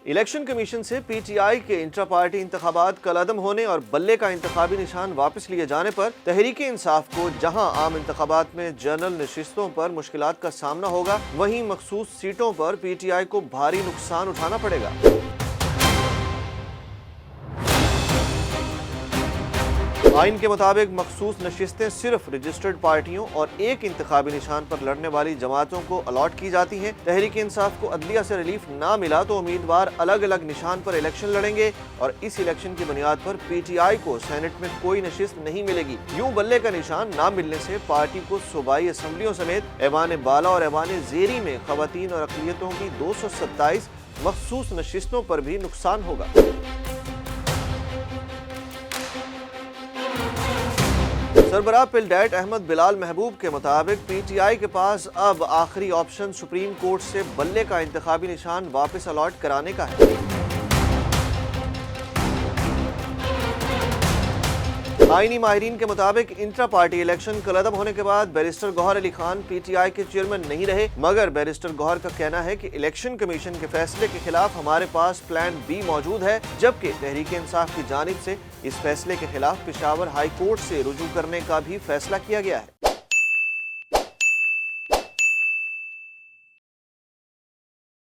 Election commission से PTI के intra party इंतखाबात कलअदम होने और बल्ले का इंतखाबी निशान वापस लिए जाने पर तहरीक इंसाफ को जहां आम इंतखाबात में जनरल नशिस्तों पर मुश्किलात का सामना होगा, वहीं मखसूस सीटों पर पीटीआई को भारी नुकसान उठाना पड़ेगा। आइन के मुताबिक मखसूस नशिस्तें सिर्फ रजिस्टर्ड पार्टियों और एक इंतखाबी निशान पर लड़ने वाली जमातों को अलॉट की जाती हैं। तहरीक इंसाफ को अदलिया से रिलीफ ना मिला तो उम्मीदवार अलग अलग निशान पर इलेक्शन लड़ेंगे और इस इलेक्शन की बुनियाद पर पीटीआई को सेनेट में कोई नशिस्त नहीं मिलेगी। यूं बल्ले का निशान ना मिलने से पार्टी को सूबाई असम्बलियों समेत ऐवान बाला और ऐवान ज़ेरी में खवातीन और अक़लियतों की 227 मखसूस नशिस्तों पर भी नुकसान होगा। सरबराह पिलडैट अहमद बिलाल महबूब के मुताबिक पीटीआई के पास अब आखिरी ऑप्शन सुप्रीम कोर्ट से बल्ले का इंतखाबी निशान वापस अलॉट कराने का है। आईनी माहिरीन के मुताबिक इंट्रा पार्टी इलेक्शन कलअदम होने के बाद बैरिस्टर गौहर अली खान पीटीआई के चेयरमैन नहीं रहे, मगर बैरिस्टर गौहर का कहना है कि इलेक्शन कमीशन के फैसले के खिलाफ हमारे पास प्लान बी मौजूद है, जबकि तहरीक इंसाफ की जानिब से इस फैसले के खिलाफ पेशावर हाई कोर्ट से रुजू करने का भी फैसला किया गया है।